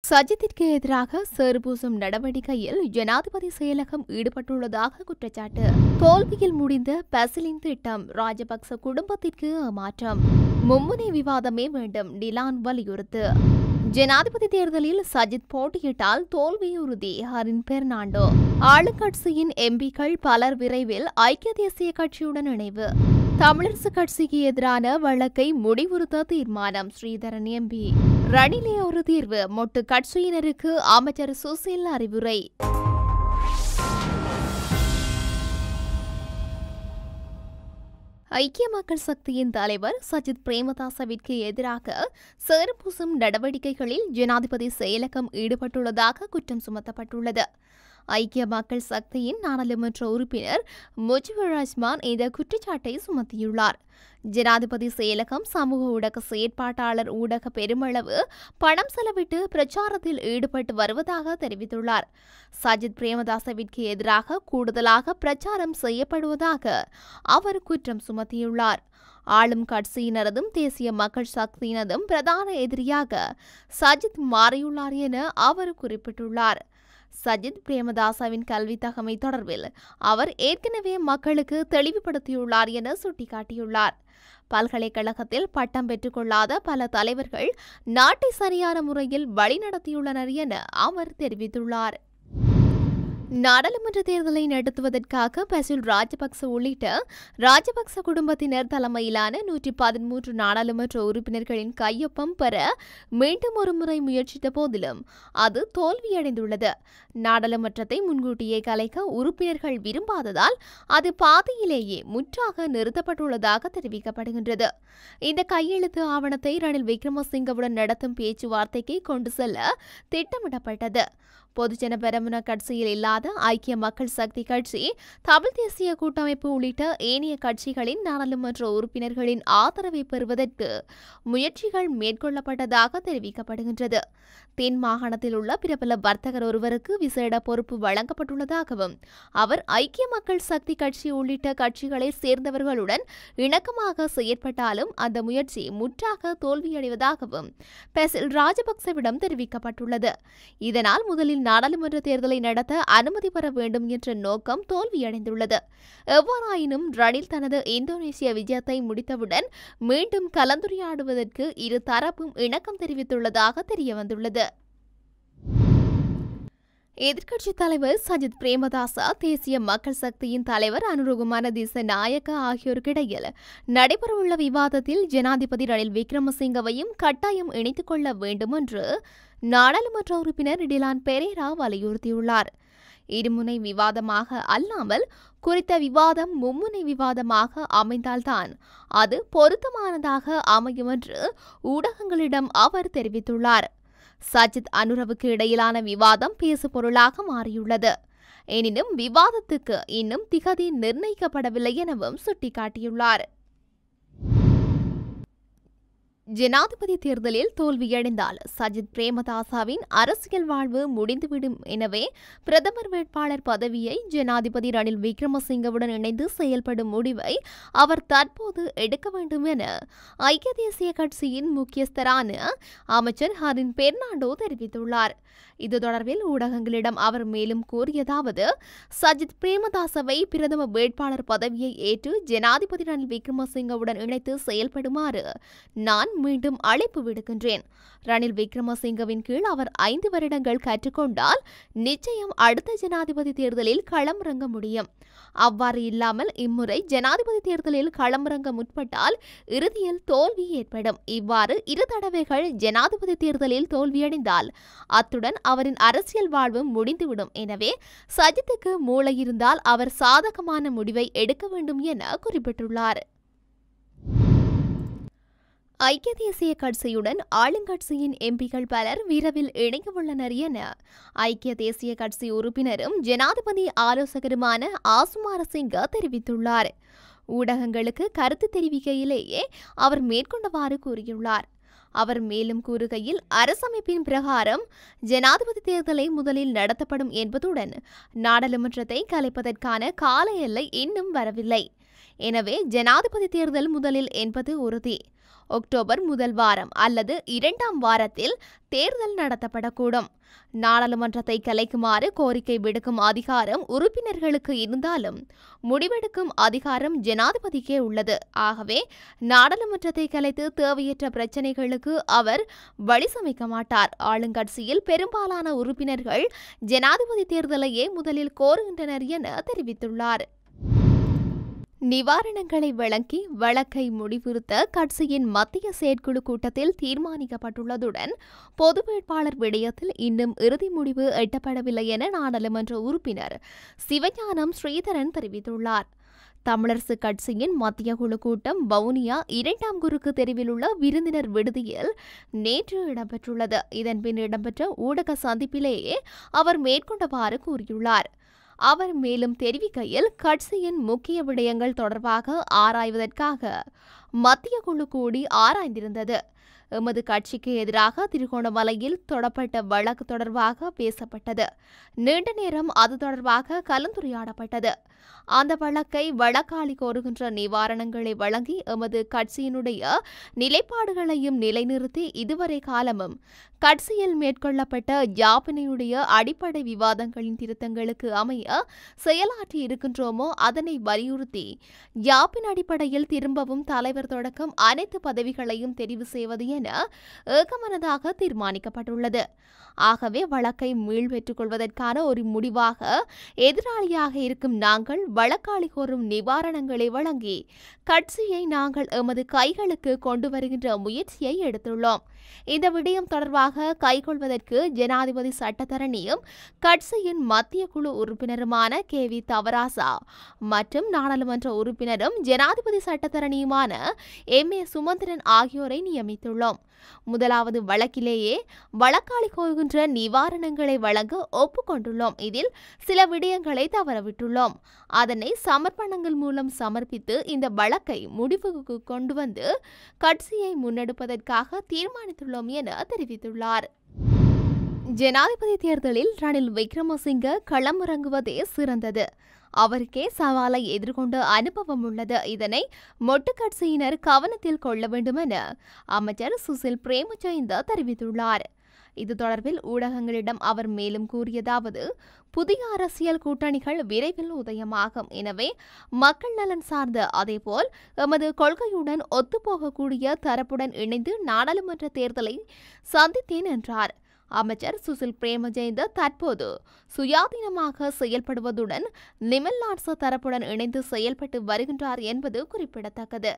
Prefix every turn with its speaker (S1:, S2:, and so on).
S1: சஜித்திற்கு எதிராக சேறுபூசும் நடவடிக்கையில் ஜனாதிபதி செயலகம் ஈடுபட்டுள்ளதாக குற்றச்சாட்டு. தோல்வியில் முடிந்த பசிலின் திட்டம், ராஜபக்ச குடும்பத்திற்கு மாற்றம், மும்முனை விவாதமே வேண்டும், டிலான் வலியுறுத்து. ஜனாதிபதி தேர்தலில் சஜித் போட்டியிட்டால் தோல்வி உறுதி, ஹரின் பெர்னாண்டோ. ஆளுங்கட்சியின் எம்பிக்கள் பலர் விரைவில் ஐக்கிய தேசிய கட்சியுடன் இணைவு. தமிழரசு கட்சிக்கு எதிரான வழக்கை முடிவுறுத்த தீர்மானம், ஸ்ரீதரன் எம்பி. ரணிலே ஒரு தீர்வு, மொட்டு கட்சியினருக்கு அமைச்சர் சுசில் அறிவுரை. ஐக்கிய மக்கள் சக்தியின் தலைவர் சஜித் பிரேமதாசவிற்கு எதிராக சேறுபூசும் நடவடிக்கைகளில் ஜனாதிபதி செயலகம் ஈடுபட்டுள்ளதாக குற்றம் சுமத்தப்பட்டுள்ளது. ஐக்கிய மக்கள் சக்தியின் நாடாளுமன்ற உறுப்பினர் முஜிபுர் ரஹ்மான் இந்த குற்றச்சாட்டை சுமத்தியுள்ளார். ஜனாதிபதி செயலகம் சமூக ஊடக செயற்பாட்டாளர் ஊடக பெருமளவு பணம் செலவிட்டு பிரச்சாரத்தில் ஈடுபட்டு வருவதாக தெரிவித்துள்ளார். சஜித் பிரேமதாசவிற்கு எதிராக கூடுதலாக பிரச்சாரம் செய்யப்படுவதாக அவர் குற்றம் சுமத்தியுள்ளார். ஆளும் கட்சியினரதும் தேசிய மக்கள் சக்தியினதும் பிரதான எதிரியாக சஜித் மாறியுள்ளார் என அவர் குறிப்பிட்டுள்ளார். சஜித் பிரேமதாசவின் கல்வி தகமை தொடர்பில் அவர் ஏற்கனவே மக்களுக்கு தெளிவுபடுத்தியுள்ளார் என சுட்டிக்காட்டியுள்ளார். பல்கலைக்கழகத்தில் பட்டம் பெற்றுக்கொள்ளாத பல தலைவர்கள் நாட்டை சரியான முறையில் வழிநடத்தியுள்ளனர் என அவர் தெரிவித்துள்ளார். நாடாளுமன்ற தேர்தலை நடத்துவதற்காக பசில் ராஜபக்ச உள்ளிட்ட ராஜபக்ச குடும்பத்தினர் தலைமையிலான 113 நாடாளுமன்ற உறுப்பினர்களின் கையொப்பம் பெற மீண்டும் ஒருமுறை முயற்சித்த போதிலும் அது தோல்வியடைந்துள்ளது. நாடாளுமன்றத்தை முன்கூட்டியே கலைக்க உறுப்பினர்கள் விரும்பாததால் அது பாதியிலேயே முற்றாக நிறுத்தப்பட்டுள்ளதாக தெரிவிக்கப்படுகின்றது. இந்த கையெழுத்து ஆவணத்தை ரணில் விக்ரமசிங்கவுடன் நடத்தும் பேச்சுவார்த்தைக்கு கொண்டு செல்ல திட்டமிடப்பட்டது. பொதுஜன பெரமுன கட்சியில் இல்லாத ஐக்கிய மக்கள் சக்தி கட்சி, தமிழ் தேசிய கூட்டமைப்பு உள்ளிட்ட ஏனைய கட்சிகளின் நாடாளுமன்ற உறுப்பினர்களின் ஆதரவை பெறுவதற்கு முயற்சிகள் மேற்கொள்ளப்பட்டதாக தெரிவிக்கப்படுகின்றது. தென் மாகாணத்தில் உள்ள பிரபல வர்த்தகர் ஒருவருக்கு விசேட பொறுப்பு வழங்கப்பட்டுள்ளதாகவும் அவர் ஐக்கிய மக்கள் சக்தி கட்சி உள்ளிட்ட கட்சிகளை சேர்ந்தவர்களுடன் இணக்கமாக செயற்பட்டாலும் அந்த முயற்சி முற்றாக தோல்வியடைவதாகவும் பசில் ராஜபக்சவிடம் தெரிவிக்கப்பட்டுள்ளது. இதனால் முதலில் நாடாளுமன்ற தேர்தலை நடத்த அனுமதி பெற வேண்டும் என்ற நோக்கம் தோல்வியடைந்துள்ளது. எவ்வாறாயினும் ரணில் தனது இந்தோனேசிய விஜயத்தை முடித்தவுடன் மீண்டும் கலந்துரையாடுவதற்கு இரு தரப்பும் இணக்கம் தெரிவித்துள்ளதாக தெரியவந்துள்ளது. எதிர்க்கட்சித் தலைவர் சஜித் பிரேமதாச, தேசிய மக்கள் சக்தியின் தலைவர் அனுரகுமார திசாநாயக்க ஆகியோருக்கிடையில் நடைபெறவுள்ள விவாதத்தில் ஜனாதிபதி ரணில் விக்ரமசிங்கவையும் கட்டாயம் இணைத்துக் கொள்ள வேண்டும் என்று நாடாளுமன்ற உறுப்பினர் டிலான் பெரேரா வலியுறுத்தியுள்ளார். இருமுனை விவாதமாக அல்லாமல் குறித்த விவாதம் மும்முனை விவாதமாக அமைந்தால்தான் அது பொருத்தமானதாக அமையும் என்று ஊடகங்களிடம் அவர் தெரிவித்துள்ளார். சஜித் அனுரவுக்கு இடையிலான விவாதம் பேசுபொருளாக மாறியுள்ளது. எனினும் விவாதத்துக்கு இன்னும் திகதி நிர்ணயிக்கப்படவில்லை எனவும் சுட்டிக்காட்டியுள்ளார். ஜனாதிபதி தேர்தலில் தோல்வியடைந்தால் சஜித் பிரேமதாசவின் அரசியல் வாழ்வு முடிந்துவிடும். எனவே பிரதமர் வேட்பாளர் பதவியை ஜனாதிபதி ரணில் விக்ரமசிங்கவுடன் இணைந்து செயல்படும் முடிவை அவர் தற்போது எடுக்க வேண்டும் என ஐக்கிய தேசிய கட்சியின் முக்கியஸ்தரான அமைச்சர் ஹரின் பெர்னாண்டோ தெரிவித்துள்ளார். இது தொடர்பில் ஊடகங்களிடம் அவர் மேலும் கூறியதாவது, சஜித் பிரேமதாசவை பிரதம வேட்பாளர் பதவியை ஏற்று ஜனாதிபதி ரணில் விக்ரமசிங்கவுடன் இணைத்து செயல்படுமாறு நான் மீண்டும் அழைப்பு விடுக்கின்றேன். ரணில் விக்ரமசிங்கவின் கீழ் அவர் 5 வருடங்கள் கற்றுக்கொண்டால் நிச்சயம் அடுத்த ஜனாதிபதி தேர்தலில் களமிறங்க முடியும். அவ்வாறு இல்லாமல் இம்முறை ஜனாதிபதி தேர்தலில் களமிறங்க முற்பட்டால் இறுதியில் தோல்வி ஏற்படும். இவ்வாறு 2 தடவைகள் ஜனாதிபதி தேர்தலில் தோல்வியடைந்தால் அத்துடன் அவரின் அரசியல் வாழ்வு முடிந்துவிடும். எனவே சஜித்துக்கு மூளை இருந்தால் அவர் சாதகமான முடிவை எடுக்க வேண்டும் என குறிப்பிட்டுள்ளார். ஐக்கிய தேசிய கட்சியுடன் ஆளுங்கட்சியின் எம்பிக்கள் பலர் விரைவில் இணையவுள்ளனர் என ஐக்கிய தேசிய கட்சி உறுப்பினரும் ஜனாதிபதி ஆலோசகருமான ஆசுமார சிங்க தெரிவித்துள்ளார். ஊடகங்களுக்கு கருத்து தெரிவிக்கையிலேயே அவர் மேற்கொண்டவாறு கூறியுள்ளார். அவர் மேலும் கூறுகையில், அரசமைப்பின் பிரகாரம் ஜனாதிபதி தேர்தலை முதலில் நடத்தப்படும் என்பதுடன் நாடாளுமன்றத்தை கலைப்பதற்கான கால எல்லை இன்னும் வரவில்லை. எனவே ஜனாதிபதி தேர்தல் முதலில் என்பது உறுதி. அக்டோபர் முதல் வாரம் அல்லது இரண்டாம் வாரத்தில் தேர்தல் நடத்தப்படக்கூடும். நாடாளுமன்றத்தை கலைக்குமாறு கோரிக்கை விடுக்கும் அதிகாரம் உறுப்பினர்களுக்கு இருந்தாலும் முடிவெடுக்கும் அதிகாரம் ஜனாதிபதிக்கே உள்ளது. ஆகவே நாடாளுமன்றத்தை கலைத்து தேவையற்ற பிரச்சினைகளுக்கு அவர் வழி சமைக்க மாட்டார். ஆளுங்கட்சியில் பெரும்பாலான உறுப்பினர்கள் ஜனாதிபதி தேர்தலையே முதலில் கோருகின்றனர் என தெரிவித்துள்ளார். நிவாரணங்களை வழங்கி வழக்கை முடிவுறுத்த கட்சியின் மத்திய செயற்குழு கூட்டத்தில் தீர்மானிக்கப்பட்டுள்ளதுடன் பொது வேட்பாளர் விடயத்தில் இன்னும் இறுதி முடிவு எட்டப்படவில்லை என நாடாளுமன்ற உறுப்பினர் சிவஞானம் ஸ்ரீதரன் தெரிவித்துள்ளார். தமிழரசு கட்சியின் மத்திய குழு கூட்டம் வவுனியா 2ஆம் குறுக்கு தெருவில் உள்ள விருந்தினர் விடுதியில் நேற்று இடம்பெற்றுள்ளது. இதன்பின் இடம்பெற்ற ஊடக சந்திப்பிலேயே அவர் மேற்கொண்டவாறு கூறியுள்ளார். அவர் மேலும் தெரிவிக்கையில், கட்சியின் முக்கிய விடயங்கள் தொடர்பாக ஆராய்வதற்காக மத்திய குழு கூடி ஆராய்ந்திருந்தது. எமது கட்சிக்கு எதிராக திருகோணமலையில் தொடரப்பட்ட வழக்கு தொடர்பாக பேசப்பட்டது. நீண்ட நேரம் அது தொடர்பாக கலந்துரையாடப்பட்டது. அந்த வழக்கை வழக்காளி கோருகின்ற நிவாரணங்களை வழங்கி எமது கட்சியினுடைய நிலைப்பாடுகளையும் நிலைநிறுத்தி இதுவரை காலமும் கட்சியில் மேற்கொள்ளப்பட்ட யாப்பினையுடைய அடிப்படை விவாதங்களின் திருத்தங்களுக்கு அமைய செயலாற்றி இருக்கின்றோமோ அதனை வலியுறுத்தி யாப்பின் அடிப்படையில் திரும்பவும் தலைவர் தொடக்கம் அனைத்து பதவிகளையும் தெரிவு செய்வது என ஏகமனதாக தீர்மானிக்கப்பட்டுள்ளது. ஆகவே வழக்கை மீள்பெற்றுக் கொள்வதற்கான ஒரு முடிவாக எதிராளியாக இருக்கும் நாங்கள் வழக்காளி கோரும் நிவாரணங்களை வழங்கி கட்சியை நாங்கள் எமது கைகளுக்கு கொண்டு வருகின்ற முயற்சியை எடுத்துள்ளோம். இந்த விடயம் தொடர்பாக கைகொள்வதற்கு ஜனாதிபதி சட்டத்தரணியும் கட்சியின் மத்திய குழு உறுப்பினருமான KV தவராசா மற்றும் நாடாளுமன்ற உறுப்பினரும் ஜனாதிபதி சட்டத்தரணியுமான MA சுமந்திரன் ஆகியோரை நியமித்துள்ளோம். முதலாவது வழக்கிலேயே வழக்காளி கோருகின்ற நிவாரணங்களை வழங்க ஒப்புக்கொண்டுள்ளோம். இதில் சில விடயங்களை தவறவிட்டுள்ளோம். அதனை சமர்ப்பணங்கள் மூலம் சமர்ப்பித்து இந்த வழக்கை முடிவுக்கு கொண்டு வந்து கட்சியை முன்னெடுப்பதற்காக தீர்மானித்துள்ளோம் என தெரிவித்துள்ளார். ஜனாதிபதி தேர்தலில் ரணில் விக்ரமசிங்க களமிறங்குவதே சிறந்தது. அவருக்கே சவாலை எதிர்கொண்ட அனுபவம் உள்ளது. இதனை மொட்டு கட்சியினர் கவனத்தில் கொள்ள வேண்டும் என அமைச்சர் சுசில் பிரேமஜயந்த தெரிவித்துள்ளார். இது தொடர்பில் ஊடகங்களிடம் அவர் மேலும் கூறியதாவது, புதிய அரசியல் கூட்டணிகள் விரைவில் உதயமாகும். எனவே மக்கள் நலன் சார்ந்த அதேபோல் எமது கொள்கையுடன் ஒத்துப்போகக்கூடிய தரப்புடன் இணைந்து நாடாளுமன்ற தேர்தலை சந்தித்தேன் என்றார். அமைச்சர் சுசில் பிரேமஜயந்த தற்போது சுயாதீனமாக செயல்படுவதுடன் நிமல் லாட்ச தரப்புடன் இணைந்து செயல்பட்டு வருகின்றார் என்பது குறிப்பிடத்தக்கது.